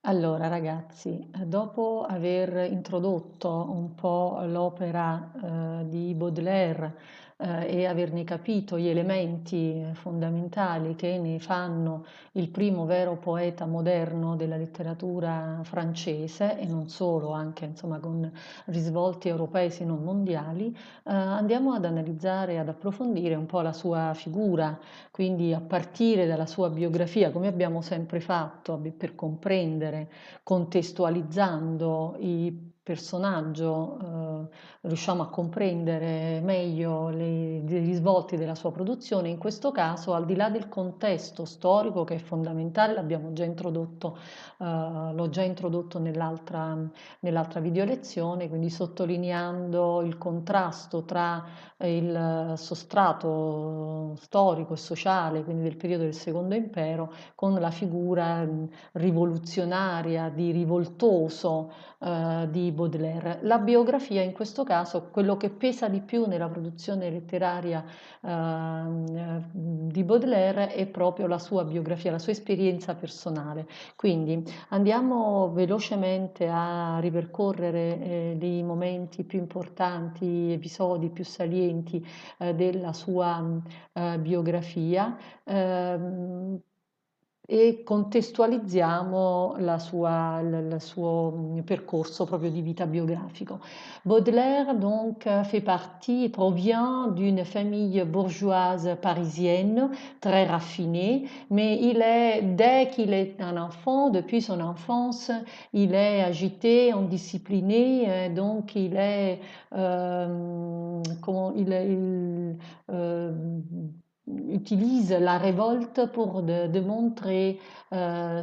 Allora ragazzi, dopo aver introdotto un po' l'opera di Baudelaire e averne capito gli elementi fondamentali che ne fanno il primo vero poeta moderno della letteratura francese e non solo, anche insomma con risvolti europei se non mondiali, andiamo ad analizzare, ad approfondire un po' la sua figura, quindi a partire dalla sua biografia, come abbiamo sempre fatto, per comprendere, contestualizzando il personaggio, riusciamo a comprendere meglio i risvolti della sua produzione. In questo caso, al di là del contesto storico che è fondamentale, l'ho già introdotto nell'altra video lezione, quindi sottolineando il contrasto tra il sostrato storico e sociale, quindi del periodo del Secondo Impero, con la figura rivoluzionaria, di rivoltoso di Baudelaire. La biografia in questo caso, quello che pesa di più nella produzione letteraria di Baudelaire è proprio la sua biografia, la sua esperienza personale. Quindi andiamo velocemente a ripercorrere dei momenti più importanti, episodi più salienti della sua biografia. ehm, e contestualizziamo il suo percorso proprio di vita biografico. Baudelaire donc provient d'une famille bourgeoise parisienne très raffinée, mais dès qu'il est un enfant, depuis son enfance, il est agité, indiscipliné, donc il utilise la révolte pour démontrer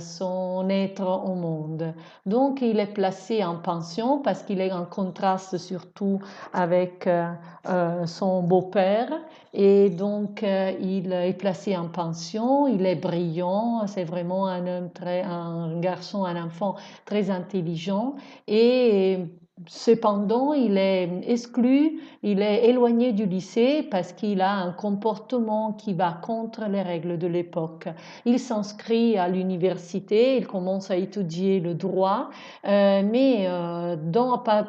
son être au monde. Donc il est placé en pension parce qu'il est en contraste surtout avec son beau-père et donc il est placé en pension, il est brillant, c'est vraiment un garçon, un enfant très intelligent et cependant il est exclu, il est éloigné du lycée parce qu'il a un comportement qui va contre les règles de l'époque. Il s'inscrit à l'université, il commence à étudier le droit, mais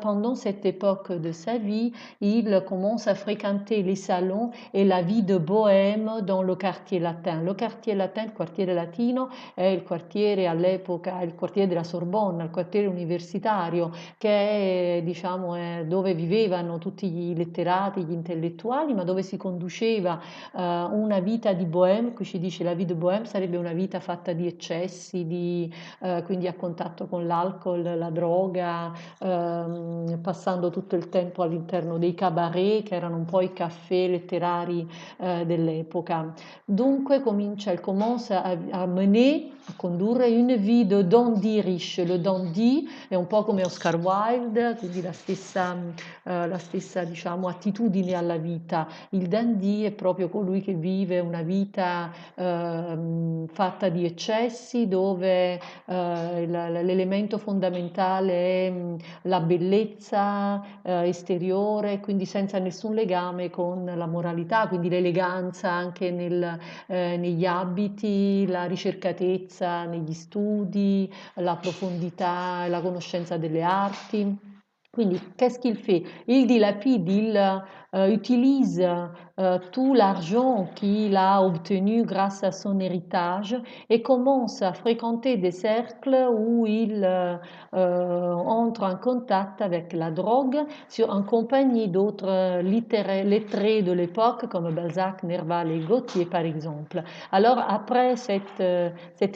pendant cette époque de sa vie, il commence à fréquenter les salons e la vie de bohème dans le quartier latin. Le quartier latin, il quartiere latino, è il quartiere all'epoca, il quartiere della Sorbonna, il quartiere universitario, che è, diciamo, è dove vivevano tutti i letterati, gli intellettuali, ma dove si conduceva una vita di bohème. Qui ci dice la vie de bohème sarebbe una vita fatta di eccessi, quindi a contatto con l'alcol, la droga, passando tutto il tempo all'interno dei cabaret, che erano un po' i caffè letterari dell'epoca. Dunque il commence a mener, a condurre une vie de dandy riche. Le dandy è un po' come Oscar Wilde, quindi la stessa diciamo, attitudine alla vita. Il dandy è proprio colui che vive una vita fatta di eccessi, dove l'elemento fondamentale è la bellezza esteriore, quindi senza nessun legame con la moralità, quindi l'eleganza anche negli abiti, la ricercatezza negli studi, la profondità e la conoscenza delle arti. Quindi, qu'est-ce qu'il fait? Il dilapide, il utilise tout l'argent qu'il a obtenu grâce à son héritage et commence à fréquenter des cercles où il entre en contact avec la drogue en compagnie d'autres lettrés de l'époque comme Balzac, Nerval et Gautier par exemple. Alors après cette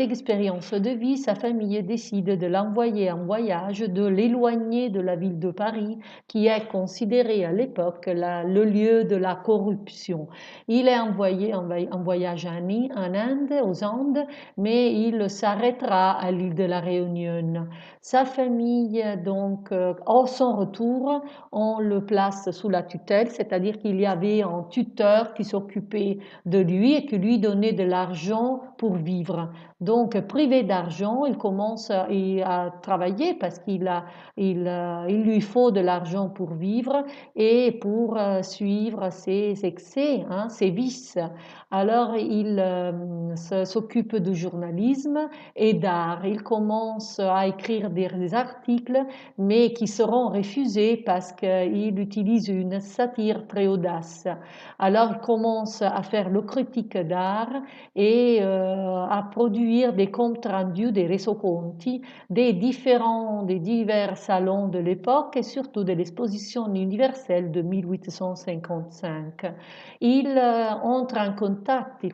expérience de vie, sa famille décide de l'envoyer en voyage, de l'éloigner de la ville de Paris, qui est considérée à l'époque le lieu de la corruption. Il est envoyé en voyage en Inde, aux Andes, mais il s'arrêtera à l'île de la Réunion. Sa famille, donc, à son retour, on le place sous la tutelle, c'est-à-dire qu'il y avait un tuteur qui s'occupait de lui et qui lui donnait de l'argent pour vivre. Donc, privé d'argent, il commence à travailler parce il lui faut de l'argent pour vivre et pour suivre ses excès, hein, ses vices. Alors, il s'occupe de journalisme et d'art. Il commence à écrire des articles, mais qui seront refusés parce qu'il utilise une satire très audace. Alors, il commence à faire le critique d'art et a produire des comptes rendus, des resoconti des divers salons de l'époque et surtout de l'exposition universelle de 1855. Il entre en contact, il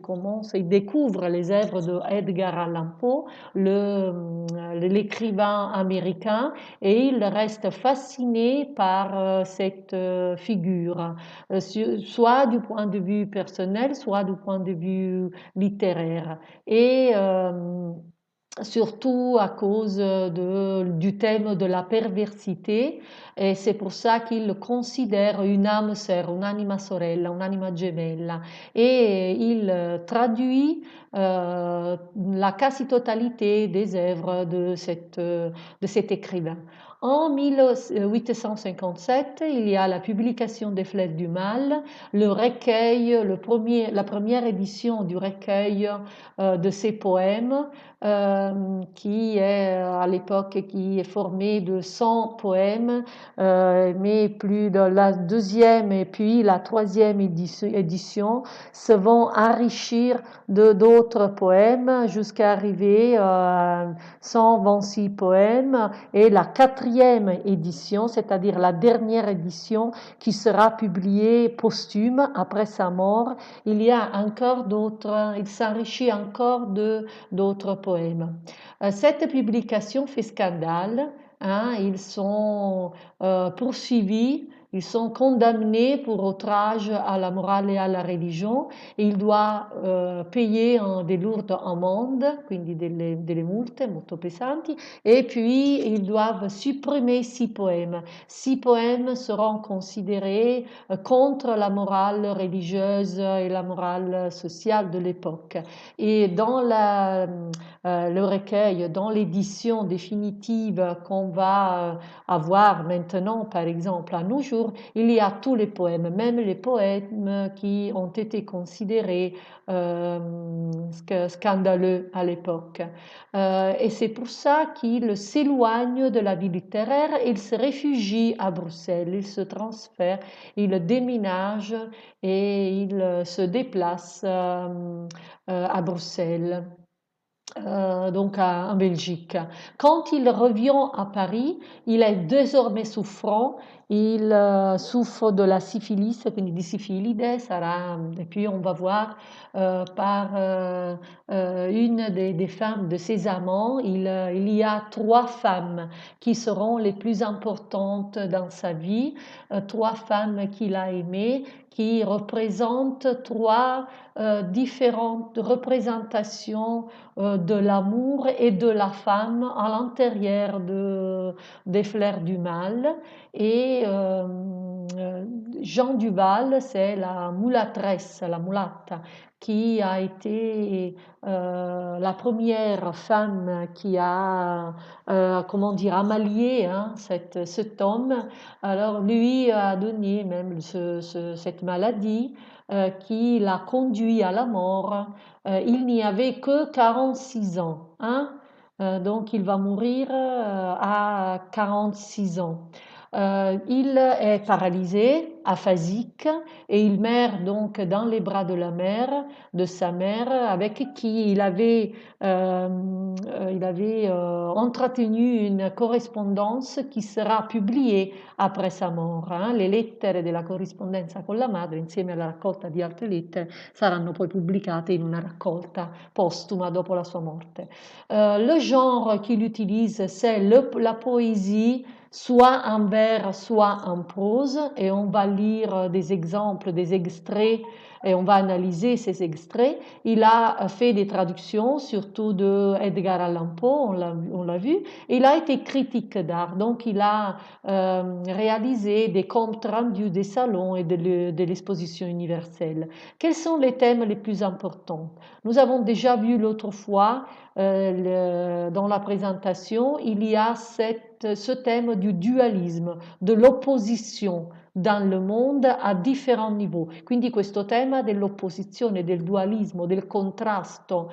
découvre les œuvres de Edgar Allan Poe, l'écrivain américain, et il reste fasciné par cette figure, soit du point de vue personnel, soit du point de vue littéraire. Et surtout à cause du thème de la perversité, et c'est pour ça qu'il le considère une âme sœur, un'anima sorella, un'anima gemella, et il traduit la quasi-totalité des œuvres de cet écrivain. En 1857, il y a la publication des Flèches du Mal, le recueil, la première édition du recueil de ses poèmes, qui est à l'époque qui est formé de 100 poèmes, mais plus de la deuxième et puis la troisième édition se vont enrichir de d'autres poèmes jusqu'à arriver à 126 poèmes, et la quatrième édition, c'est-à-dire la dernière édition qui sera publiée posthume après sa mort, il s'enrichit encore de d'autres poèmes. Cette publication fait scandale, hein, ils sont poursuivis, ils sont condamnés pour outrage à la morale et alla religion, e il doit payer des lourdes amendes, quindi delle multe molto pesanti, et puis ils doivent supprimer 6 poèmes. 6 poèmes seront considérés contre la morale religieuse et la morale sociale de l'époque. Et dans le recueil, dans l'édition définitive qu'on va avoir maintenant, par exemple, à nos jours, il y a tous les poèmes, même les poèmes qui ont été considérés scandaleux à l'époque. Et c'est pour ça qu'il s'éloigne de la vie littéraire, il se réfugie à Bruxelles, il se transfère, il déménage et il se déplace à Bruxelles. Donc en Belgique. Quand il revient à Paris, il est désormais souffrant, il souffre de la syphilis, quindi di sifilide, et puis on va voir par une des femmes de ses amants, il y a 3 femmes qui seront les plus importantes dans sa vie, 3 femmes qu'il a aimées, qui représentent 3 différentes représentations de l'amour et de la femme à l'intérieur des Fleurs du Mal. Et Jean Duval, c'est la mulâtresse, la mulatte, qui a été la première femme qui a, comment dire, amalié, hein, cet homme. Alors lui a donné même cette maladie qui l'a conduit à la mort. Il n'y avait que 46 ans, hein. Donc il va mourir à 46 ans. Il est paralysé, aphasique, et il meurt donc dans les bras de la mère, de sa mère, avec qui il avait entretenu une correspondance qui sera publiée après sa mort. Le lettere della corrispondenza con la madre, insieme alla raccolta di altre lettere, saranno poi pubblicate in una raccolta postuma dopo la sua morte. Le genre qu'il utilise, c'est la poésie, soit en vers, soit en prose, et on va lire des exemples, des extraits et on va analyser ces extraits. Il a fait des traductions, surtout de Edgar Allan Poe, on l'a vu. Il a été critique d'art, donc il a réalisé des comptes rendus des salons et de l'exposition universelle. Quels sont les thèmes les plus importants? Nous avons déjà vu l'autre fois dans la présentation, il y a ce thème du dualisme, de l'opposition dans le mondo a differenti niveaux. Quindi questo tema dell'opposizione, del dualismo, del contrasto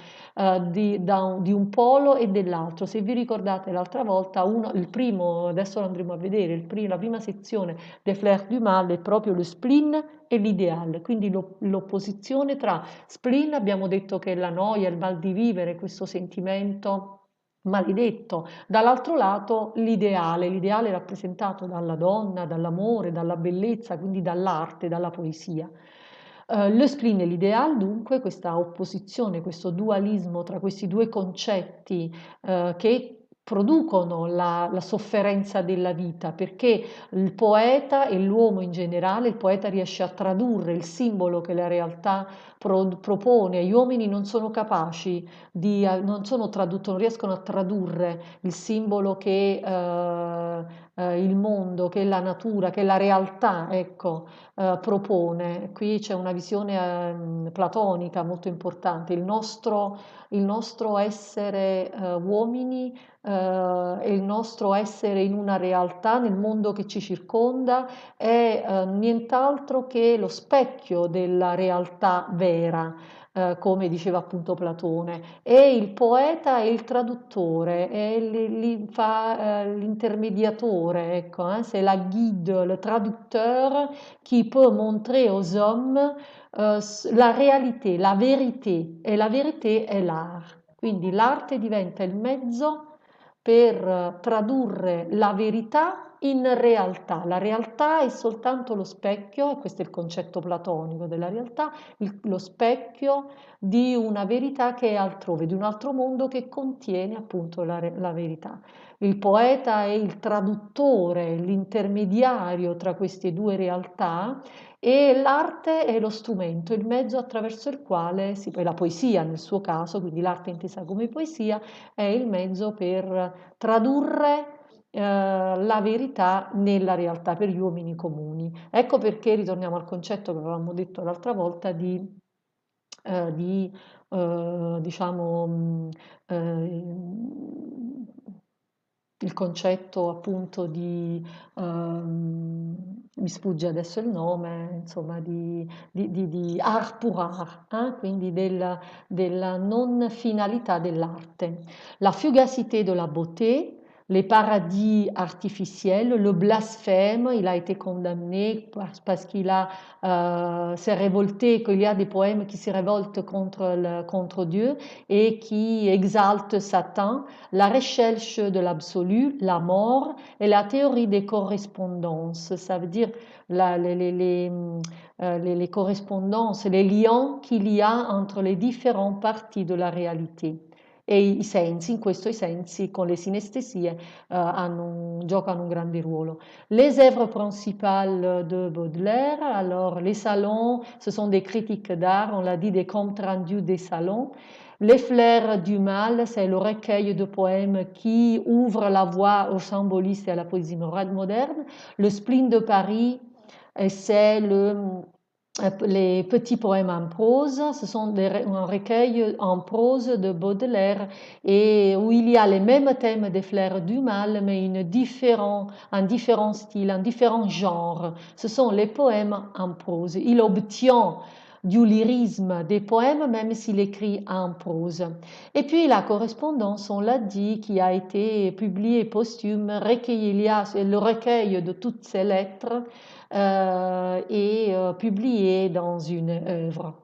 di un polo e dell'altro. Se vi ricordate l'altra volta, il primo, adesso lo andremo a vedere, la prima sezione des Fleurs du Mal è proprio lo spleen e l'ideale, quindi l'opposizione tra spleen, abbiamo detto che è la noia, il mal di vivere, questo sentimento maledetto, dall'altro lato l'ideale rappresentato dalla donna, dall'amore, dalla bellezza, quindi dall'arte, dalla poesia. Lo spleen e l'ideale, dunque, questa opposizione, questo dualismo tra questi due concetti che producono la sofferenza della vita, perché il poeta e l'uomo in generale, il poeta riesce a tradurre il simbolo che la realtà propone, gli uomini non sono capaci non sono non riescono a tradurre il simbolo che il mondo, che la natura, che la realtà, ecco, propone. Qui c'è una visione platonica molto importante. Il nostro essere uomini e il nostro essere in una realtà, nel mondo che ci circonda, è nient'altro che lo specchio della realtà vera. Come diceva appunto Platone, e il poeta è il traduttore, fa l'intermediatore, ecco, c'est la guide, le traducteur qui peut montrer aux hommes la réalité, la vérité, e la vérité è l'art. Quindi l'arte diventa il mezzo per tradurre la verità in realtà. La realtà è soltanto lo specchio, e questo è il concetto platonico della realtà, lo specchio di una verità che è altrove, di un altro mondo che contiene appunto la verità. Il poeta è il traduttore, l'intermediario tra queste due realtà e l'arte è lo strumento, il mezzo attraverso il quale la poesia nel suo caso, quindi l'arte intesa come poesia, è il mezzo per tradurre la verità nella realtà per gli uomini comuni. Ecco perché ritorniamo al concetto che avevamo detto l'altra volta di diciamo, il concetto appunto mi sfugge adesso il nome, insomma, di art pour art, quindi della non finalità dell'arte. La fugacité de la beauté, les paradis artificiels, le blasphème, il a été condamné parce qu'il s'est révolté, qu'il y a des poèmes qui se révoltent contre Dieu et qui exaltent Satan, la recherche de l'absolu, la mort et la théorie des correspondances. Ça veut dire les correspondances, les liens qu'il y a entre les différentes parties de la réalité. E i sensi, in questo i sensi con le sinestesie giocano un grande ruolo. Les œuvres principales de Baudelaire, alors les salons, ce sont des critiques d'art, on l'a dit, des comptes rendus des salons. Les fleurs du mal, c'est le recueil de poèmes qui ouvre la voie au symbolisme et à la poésie moderne. Le spleen de Paris, c'est les petits poèmes en prose, ce sont un recueil en prose de Baudelaire et où il y a les mêmes thèmes des fleurs du mal, mais un différent style, un différent genre. Ce sont les poèmes en prose. Il obtient du lyrisme des poèmes, même s'il écrit en prose. Et puis la correspondance, on l'a dit, qui a été publiée posthume, il y a le recueil de toutes ces lettres et publié dans une œuvre.